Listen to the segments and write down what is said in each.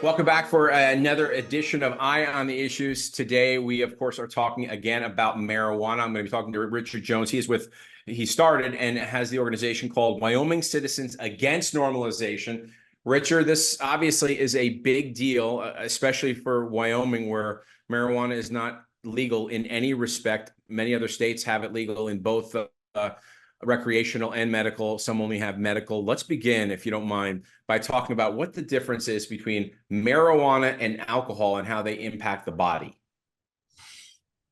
Welcome back for another edition of Eye on the Issues. Today, we, of course, are talking again about marijuana. I'm going to be talking to Richard Jones. He started and has the organization called Wyoming Citizens Against Normalization. Richard, this obviously is a big deal, especially for Wyoming, where marijuana is not legal in any respect. Many other states have it legal in both recreational and medical. Some only have medical. Let's begin, if you don't mind, by talking about what the difference is between marijuana and alcohol and how they impact the body.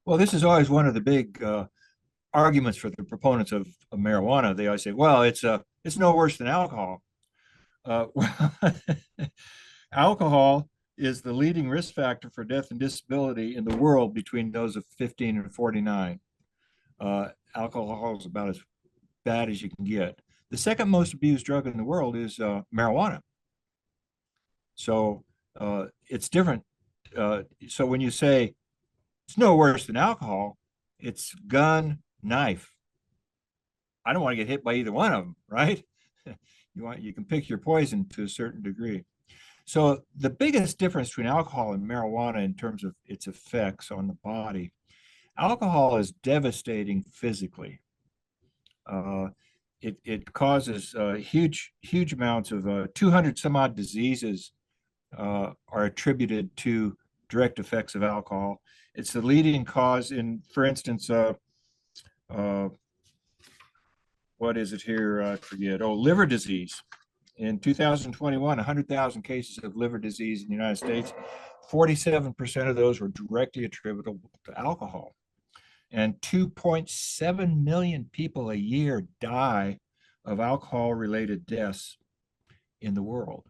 Well, this is always one of the big arguments for the proponents of marijuana. They always say, well, it's no worse than alcohol. Well, alcohol is the leading risk factor for death and disability in the world between those of 15 and 49. Alcohol is about as bad as you can get. The second most abused drug in the world is marijuana. So it's different. So when you say it's no worse than alcohol, it's gun, knife. I don't want to get hit by either one of them, right? You can pick your poison to a certain degree. So the biggest difference between alcohol and marijuana in terms of its effects on the body, alcohol is devastating physically. It causes huge amounts of 200 some odd diseases are attributed to direct effects of alcohol. It's the leading cause in, for instance, what is it here? I forget. Oh, liver disease. In 2021, 100,000 cases of liver disease in the United States. 47% of those were directly attributable to alcohol. And 2.7 million people a year die of alcohol-related deaths in the world.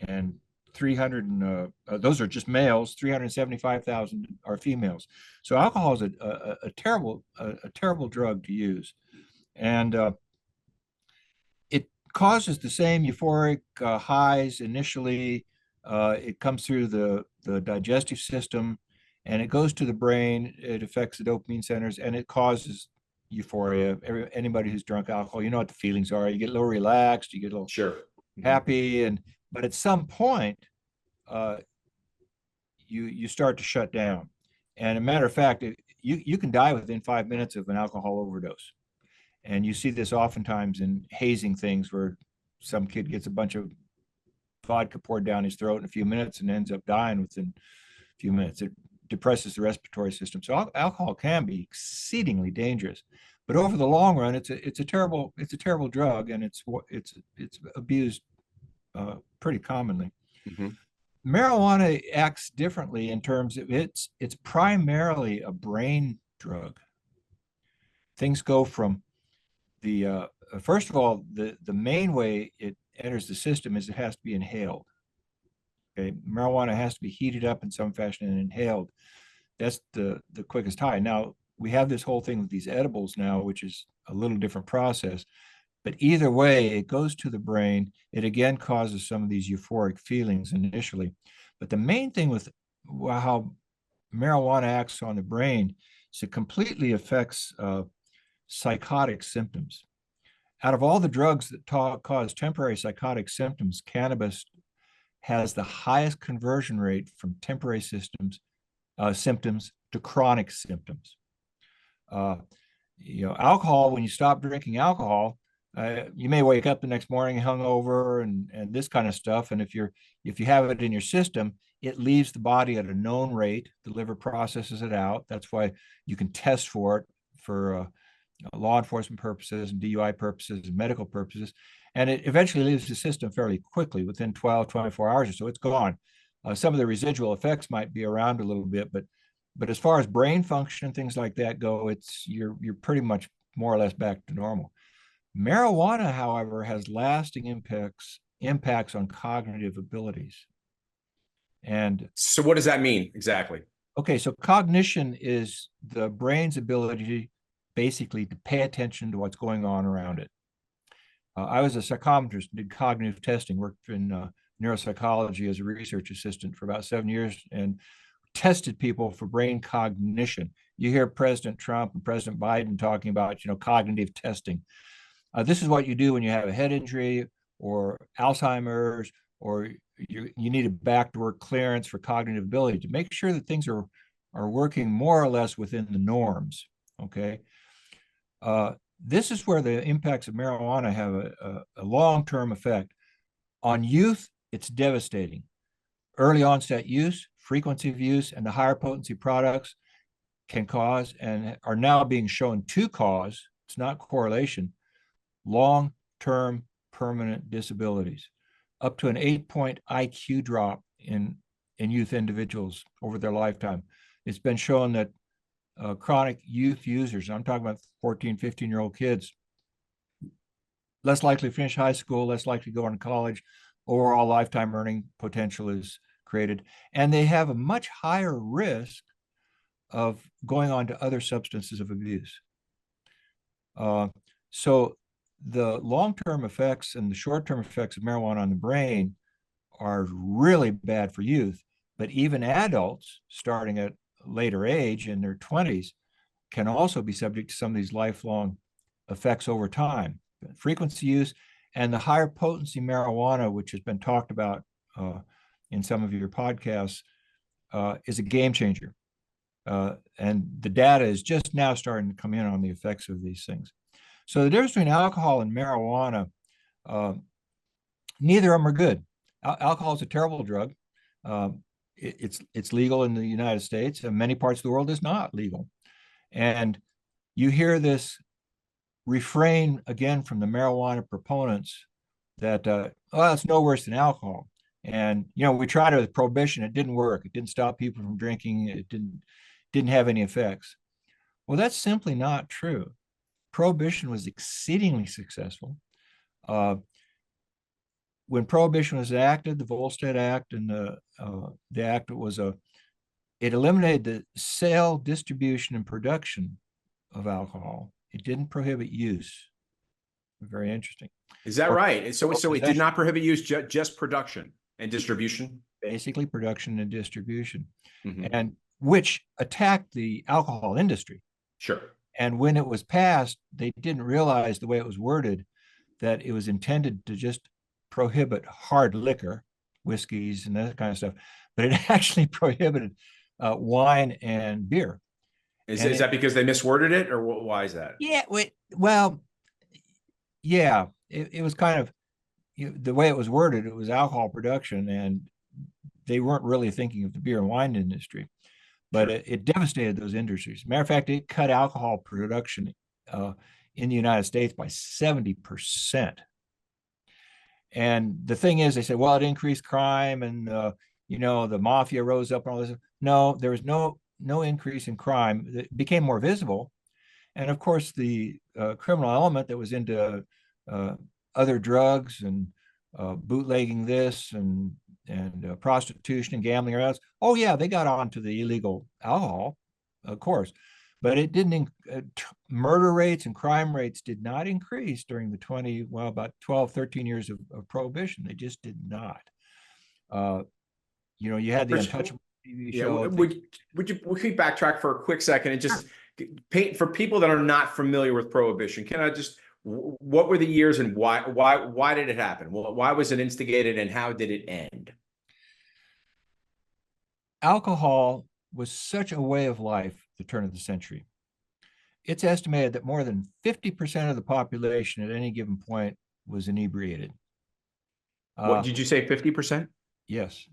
And 300, those are just males, 375,000 are females. So alcohol is a terrible drug to use. And it causes the same euphoric highs initially. It comes through the digestive system, and it goes to the brain. It affects the dopamine centers, and it causes euphoria. Anybody who's drunk alcohol, you know what the feelings are. You get a little relaxed, you get a little happy, but at some point, you start to shut down. And a matter of fact, you can die within 5 minutes of an alcohol overdose. And you see this oftentimes in hazing things where some kid gets a bunch of vodka poured down his throat in a few minutes and ends up dying within a few minutes. It depresses the respiratory system. So alcohol can be exceedingly dangerous, but over the long run, it's a terrible drug, and it's abused pretty commonly. Mm-hmm. Marijuana acts differently in terms of it's primarily a brain drug. Things go from the first of all, the main way it enters the system is it has to be inhaled. Okay, marijuana has to be heated up in some fashion and inhaled. That's the quickest high. Now we have this whole thing with these edibles now, which is a little different process. But either way, it goes to the brain. It again causes some of these euphoric feelings initially. But the main thing with how marijuana acts on the brain is it completely affects psychotic symptoms. Out of all the drugs that cause temporary psychotic symptoms, cannabis has the highest conversion rate from temporary symptoms to chronic symptoms. Alcohol, when you stop drinking alcohol, you may wake up the next morning hungover and this kind of stuff. And if you have it in your system, it leaves the body at a known rate. The liver processes it out. That's why you can test for it for law enforcement purposes and DUI purposes and medical purposes. And it eventually leaves the system fairly quickly, within 12, 24 hours or so, it's gone. Some of the residual effects might be around a little bit, but as far as brain function and things like that go, you're pretty much more or less back to normal. Marijuana, however, has lasting impacts on cognitive abilities. And so what does that mean exactly? Okay, so cognition is the brain's ability basically to pay attention to what's going on around it. I was a psychometrist, did cognitive testing, worked in neuropsychology as a research assistant for about 7 years, and tested people for brain cognition. You hear President Trump and President Biden talking about, cognitive testing. This is what you do when you have a head injury or Alzheimer's, or you need a backdoor clearance for cognitive ability to make sure that things are working more or less within the norms. Okay. This is where the impacts of marijuana have a long-term effect. On youth, it's devastating. Early onset use, frequency of use, and the higher potency products can cause, and are now being shown to cause, it's not correlation, long-term permanent disabilities, up to an 8-point IQ drop in youth individuals over their lifetime. It's been shown that chronic youth users, I'm talking about 14, 15-year-old kids, less likely to finish high school, less likely to go on to college, overall lifetime earning potential is created, and they have a much higher risk of going on to other substances of abuse. So the long-term effects and the short-term effects of marijuana on the brain are really bad for youth, but even adults starting at later age in their 20s can also be subject to some of these lifelong effects over time. Frequency use and the higher potency marijuana, which has been talked about in some of your podcasts, is a game changer. And the data is just now starting to come in on the effects of these things. So the difference between alcohol and marijuana, neither of them are good. Alcohol is a terrible drug. It's legal in the United States, and many parts of the world is not legal. And you hear this refrain again from the marijuana proponents that, well, it's no worse than alcohol. And, we tried it with prohibition. It didn't work. It didn't stop people from drinking. It didn't have any effects. Well, that's simply not true. Prohibition was exceedingly successful. When prohibition was enacted, the Volstead Act and the act was it eliminated the sale, distribution, and production of alcohol. It didn't prohibit use. Very interesting. Is that right? So it did not prohibit use, just production and distribution? Basically production and distribution, Mm-hmm. and which attacked the alcohol industry. Sure. And when it was passed, they didn't realize the way it was worded, that it was intended to just prohibit hard liquor, whiskeys and that kind of stuff, but it actually prohibited wine and beer. Is that because they misworded it, or why is that? Yeah, well, yeah, it was kind of, the way it was worded, it was alcohol production, and they weren't really thinking of the beer and wine industry, but sure. it devastated those industries. Matter of fact, it cut alcohol production in the United States by 70%. And the thing is, they said, well, it increased crime, and the mafia rose up and all this. No, there was no increase in crime. It became more visible. And of course, the criminal element that was into other drugs and bootlegging this and prostitution and gambling or else, oh yeah, they got on to the illegal alcohol, of course. But it didn't, murder rates and crime rates did not increase during the about 12, 13 years of prohibition. They just did not. You had the Untouchable TV show. Would you backtrack for a quick second and just paint for people that are not familiar with prohibition? Can I just, what were the years and why did it happen? Why was it instigated and how did it end? Alcohol was such a way of life at the turn of the century. It's estimated that more than 50% of the population at any given point was inebriated. What did you say, 50%? Yes.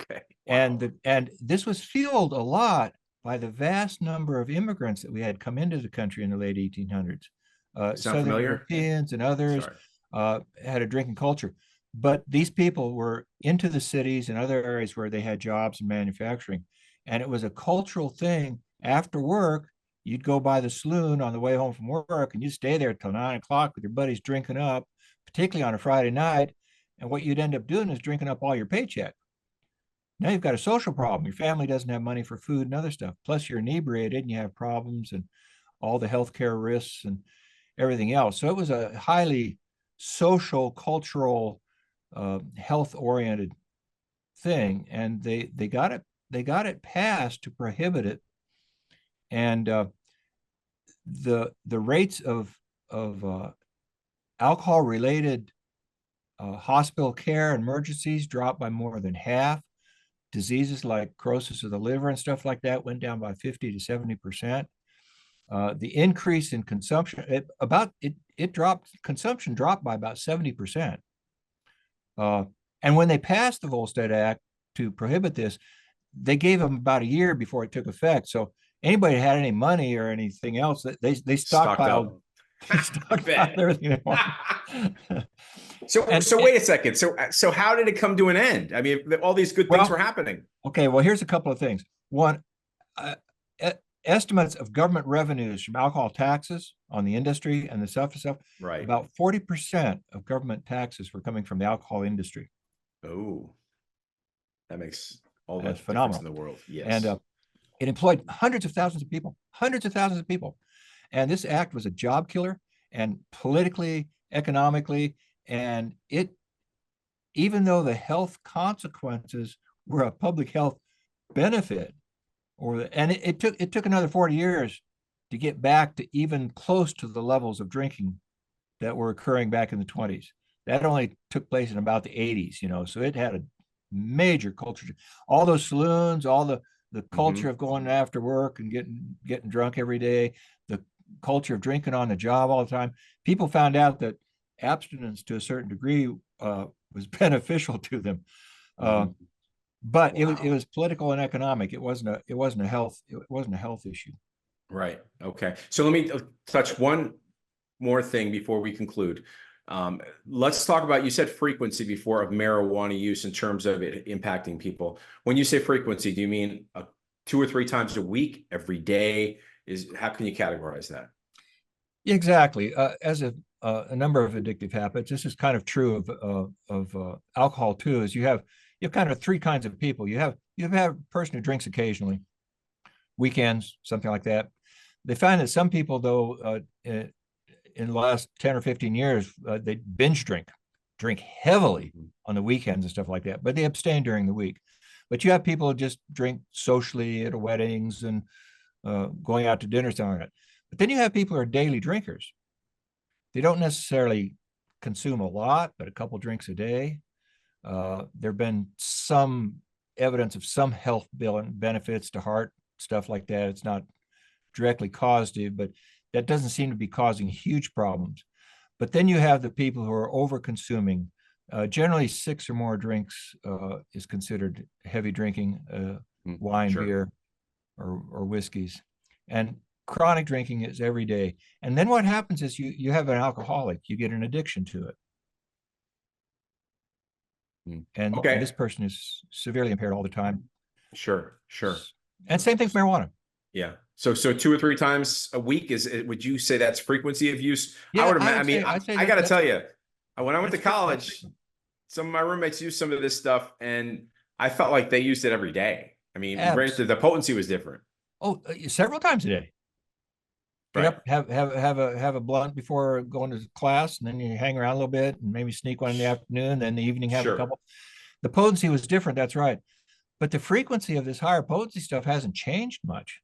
Okay. Wow. And this was fueled a lot by the vast number of immigrants that we had come into the country in the late 1800s. Southern familiar? Europeans and others had a drinking culture. But these people were into the cities and other areas where they had jobs in manufacturing. And it was a cultural thing. After work, you'd go by the saloon on the way home from work, and you'd stay there till 9 o'clock with your buddies drinking up, particularly on a Friday night. And what you'd end up doing is drinking up all your paycheck. Now you've got a social problem. Your family doesn't have money for food and other stuff. Plus you're inebriated and you have problems and all the healthcare risks and everything else. So it was a highly social, cultural, health-oriented thing. And they got it they got it passed to prohibit it, and the rates of alcohol related hospital care and emergencies dropped by more than half. Diseases like cirrhosis of the liver and stuff like that went down by 50 to 70%. The increase in consumption, consumption dropped by about 70%. And when they passed the Volstead Act to prohibit this, they gave them about a year before it took effect. So anybody that had any money or anything else, they stockpiled, stockpiled everything they wanted. So wait a second. So how did it come to an end? I mean, all these good things were happening. Okay, well, here's a couple of things. One, estimates of government revenues from alcohol taxes on the industry and the stuff. Right. About 40% of government taxes were coming from the alcohol industry. Oh, that makes all That's the phenomenal difference in the world. Yes. And it employed hundreds of thousands of people. And this act was a job killer, and politically, economically, and it, even though the health consequences were a public health benefit, and it took another 40 years to get back to even close to the levels of drinking that were occurring back in the 20s. That only took place in about the 80s, so it had a major culture. All those saloons, all the culture of going after work and getting drunk every day, the culture of drinking on the job all the time. People found out that abstinence to a certain degree was beneficial to them. But it was political and economic. It wasn't a health issue. Right. Okay. So let me touch one more thing before we conclude. Let's talk about, you said frequency before of marijuana use in terms of it impacting people. When you say frequency, do you mean 2 or 3 times a week, every day? How can you categorize that? Exactly. As a number of addictive habits, this is kind of true of alcohol too. Is you have kind of 3 kinds of people. You have a person who drinks occasionally, weekends, something like that. They find that some people, though, in the last 10 or 15 years, they binge drink heavily on the weekends and stuff like that, but they abstain during the week. But you have people who just drink socially at weddings and going out to dinner, something like that. But then you have people who are daily drinkers. They don't necessarily consume a lot, but a couple drinks a day. There have been some evidence of some health benefits to heart, stuff like that. It's not directly causative, but that doesn't seem to be causing huge problems. But then you have the people who are over consuming. Generally 6 or more drinks is considered heavy drinking, wine, beer, or whiskeys. And chronic drinking is every day. And then what happens is you have an alcoholic, you get an addiction to it. And this person is severely impaired all the time. Sure. And same thing with marijuana. Yeah. So 2 or 3 times a week would you say that's frequency of use? Yeah, I got to tell you, when I went to college, some of my roommates used some of this stuff, and I felt like they used it every day. I mean, granted, the potency was different. Oh, several times a day. Get up, have a blunt before going to class, and then you hang around a little bit, and maybe sneak one in the afternoon. Then the evening have a couple. The potency was different. That's right, but the frequency of this higher potency stuff hasn't changed much.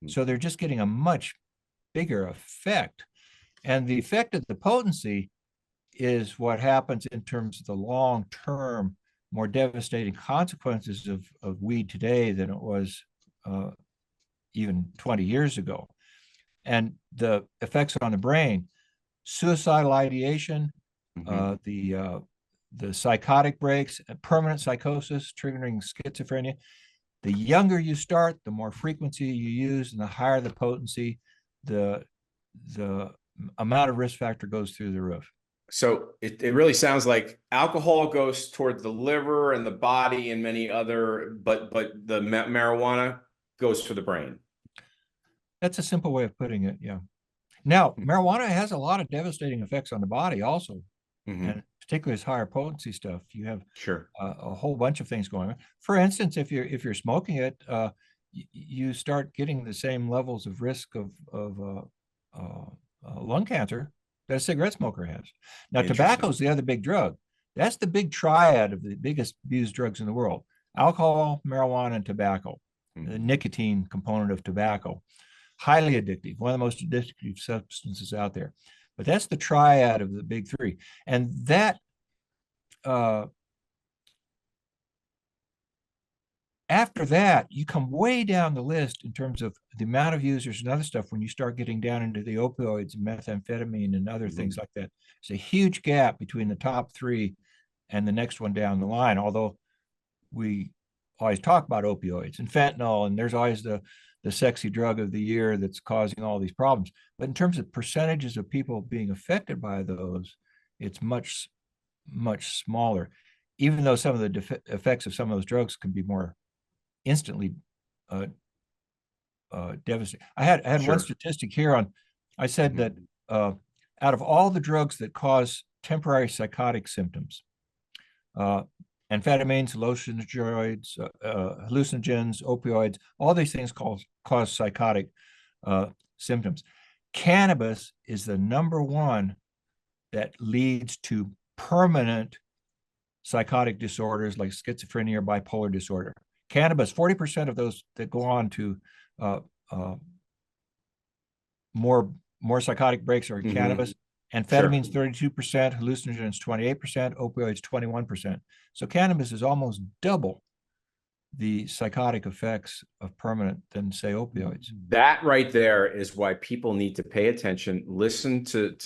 So they're just getting a much bigger effect, and the effect of the potency is what happens in terms of the long-term, more devastating consequences of weed today than it was even 20 years ago. And the effects on the brain, suicidal ideation, the psychotic breaks, permanent psychosis, triggering schizophrenia. The younger you start, the more frequency you use, and the higher the potency, the amount of risk factor goes through the roof. So it really sounds like alcohol goes toward the liver and the body and many other, but the marijuana goes for the brain. That's a simple way of putting it. Yeah. Now, marijuana has a lot of devastating effects on the body also, and particularly this higher potency stuff. You have a whole bunch of things going on. For instance, if you're smoking it, you start getting the same levels of risk of lung cancer that a cigarette smoker has. Now, tobacco is the other big drug. That's the big triad of the biggest abused drugs in the world. alcohol, marijuana, and tobacco, the nicotine component of tobacco. Highly addictive, one of the most addictive substances out there. But that's the triad of the big three. And that, after that, you come way down the list in terms of the amount of users and other stuff when you start getting down into the opioids and methamphetamine and other things like that. There's a huge gap between the top three and the next one down the line, although we always talk about opioids and fentanyl, and there's always the sexy drug of the year that's causing all these problems. But in terms of percentages of people being affected by those, it's much, much smaller, even though some of the effects of some of those drugs can be more instantly devastating. I had Sure. one statistic here on, I said that out of all the drugs that cause temporary psychotic symptoms, amphetamines, hallucinogens, opioids, all these things cause psychotic symptoms. Cannabis is the number one that leads to permanent psychotic disorders like schizophrenia or bipolar disorder. Cannabis, 40% of those that go on to more psychotic breaks are cannabis. Amphetamines, 32%, hallucinogens, 28%, opioids, 21%. So cannabis is almost double the psychotic effects of permanent than, say, opioids. That right there is why people need to pay attention, listen to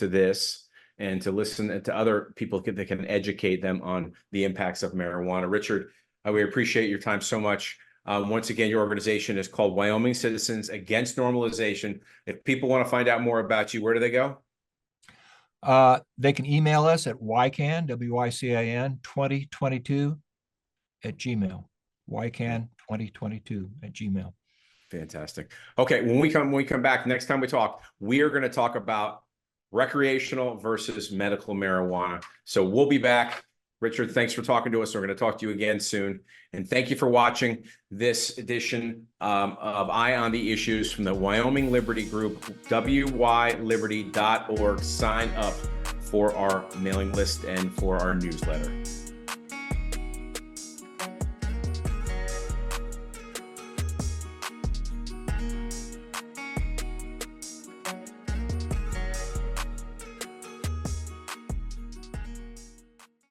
this, and to listen to other people that can educate them on the impacts of marijuana. Richard, we appreciate your time so much. Once again, your organization is called Wyoming Citizens Against Normalization. If people want to find out more about you, where do they go? They can email us at wycan, WYCAN 2022 at Gmail. Wycan 2022 at Gmail. Fantastic. Okay, when we come back next time we talk, we are going to talk about recreational versus medical marijuana. So we'll be back. Richard, thanks for talking to us. We're going to talk to you again soon. And thank you for watching this edition of Eye on the Issues from the Wyoming Liberty Group, wyliberty.org. Sign up for our mailing list and for our newsletter.